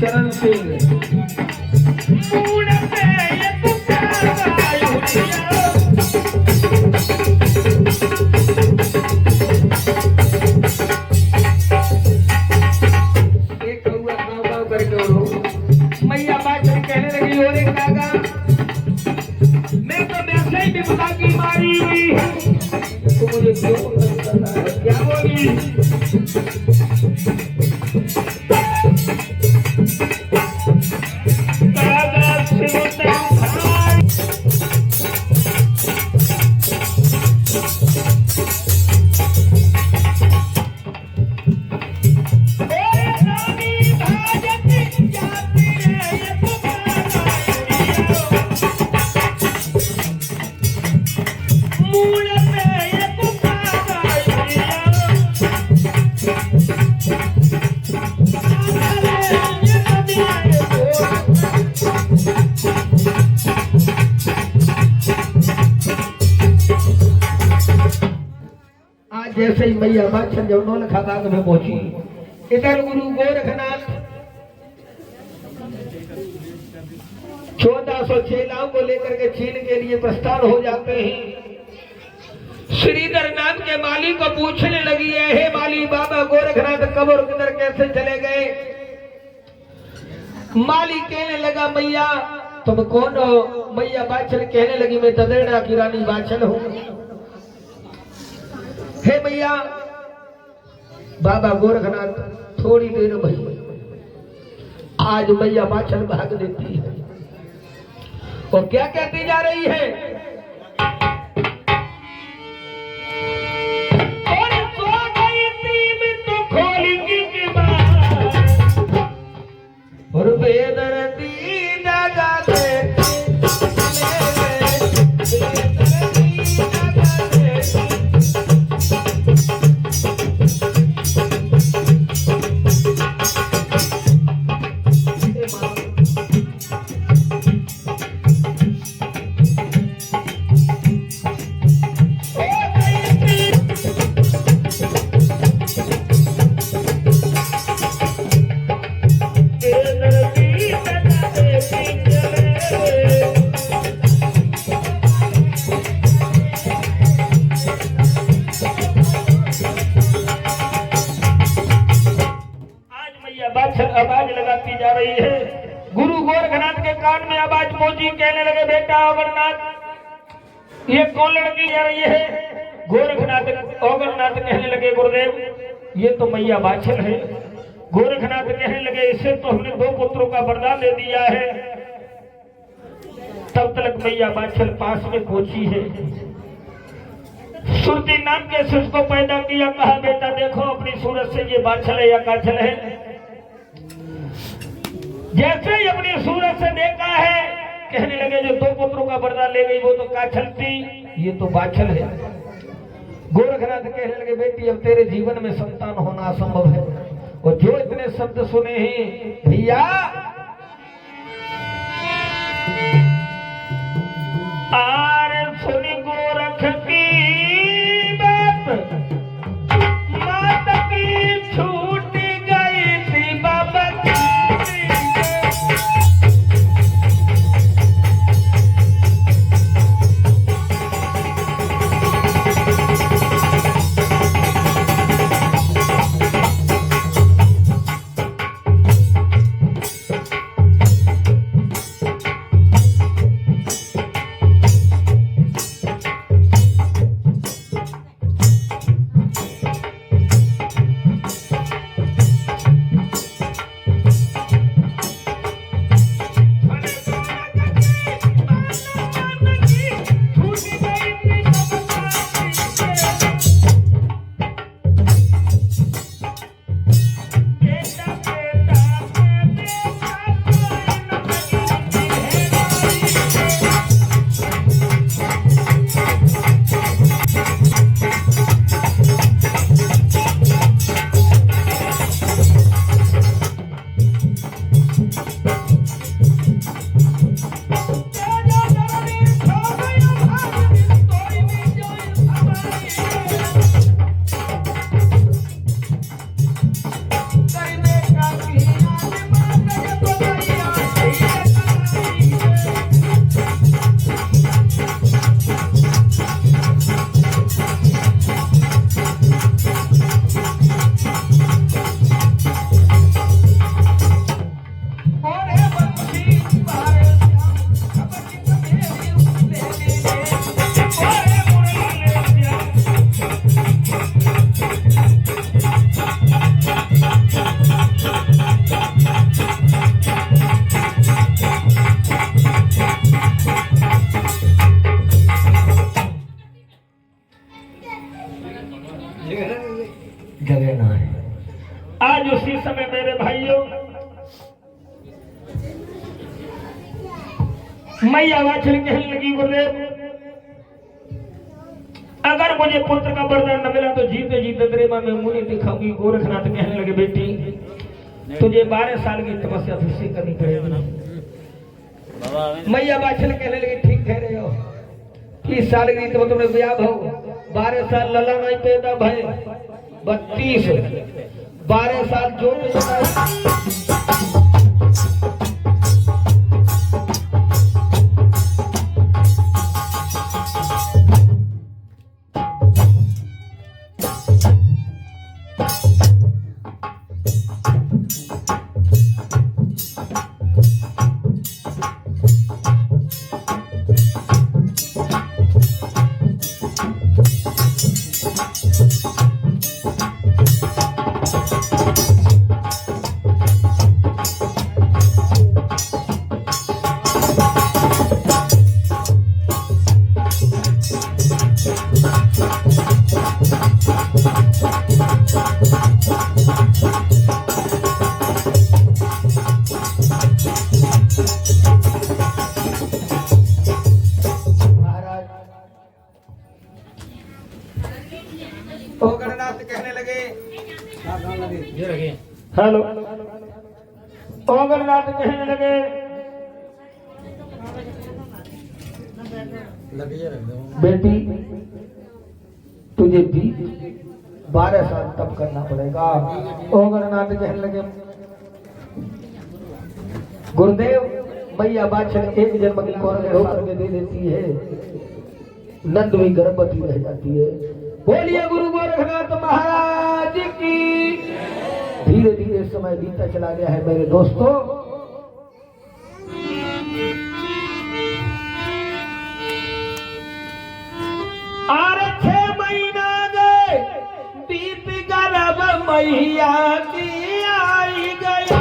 चरण सिंह। मैया बाचन कहने लगी, और एक कागा मैं तो वैसे ही विपदा की मारी हुई हूँ, तो मुझे क्यों करना है? क्या बोली? जैसे ही मैया बाछन जब खाबाग में पहुंची, इधर गुरु गोरखनाथ 1400 चेलाओं को लेकर के चीन के लिए प्रस्थान हो जाते हैं। श्रीधर नाम के माली को पूछने लगी है, हे माली, बाबा गोरखनाथ कब और किधर कैसे चले गए? माली कहने लगा, मैया तुम कौन हो? मैया बाछन कहने लगी, मैं ददेड़ा की रानी बाछन हूँ। हे मैया, बाबा गोरखनाथ थोड़ी देर भई, आज मैया बाछन भाग देती है और क्या कहती जा रही है? और सो गई थी मैं तो खोली की बात, और बेदर्दी दागा देती आवाज लगाती जा रही है। गुरु गोरखनाथ के कान में आवाज पहुंची, कहने लगे, बेटा अमरनाथ, ये कौन लड़की जा रही है? गोरखनाथ अमरनाथ कहने लगे, गुरुदेव ये तो मैया बाछन है। गोरखनाथ कहने लगे, इसे तो हमने 2 पुत्रों का वरदान दे दिया है। तब तक मैया बाछन पास में पहुंची है। सुरती नाम के शिष्य को पैदा किया, कहा, बेटा देखो अपनी सूरत से ये बाछल है या काछल है? जैसे ही अपनी सूरत से देखा है, कहने लगे, जो 2 पुत्रों का वरदान ले गई वो तो काछल थी, ये तो बाछल है। गोरखनाथ कहने लगे, बेटी अब तेरे जीवन में संतान होना असंभव है। और जो इतने शब्द सुने हैं भैया, आर सुनी गोरख की बात, मात की छूट गई थी बाबा की। मैया वाचन कहने लगी गुरुदेव अगर मुझे पुत्र का वरदान न मिला तो जीते जीते दरेबा में मुनि दिखाऊंगी। गोरखनाथ कहने लगे बेटी तुझे 12 साल की तपस्या फिर से करनी पड़ेगी। मैया वाचन कहने लगी ठीक कह रहे हो 30 साल की तो तुम्हें ब्याह हो 12 साल लला नहीं पैदा भय 32 12 साल जो कहने लगे हेलो ओगरनाथ कहने लगे बेटी तुझे भी 12 साल तप करना पड़ेगा। ओगरनाथ कहने लगे गुरुदेव मैया बादशाह एक जन्म की होकर के दे देती है नंद भी गर्भवती रह जाती है। बोलिए गुरु गोरखनाथ महाराज की। धीरे धीरे समय बीता चला गया है मेरे दोस्तों। और 6 महीना गए बीत गर्भ मैया की आई गया।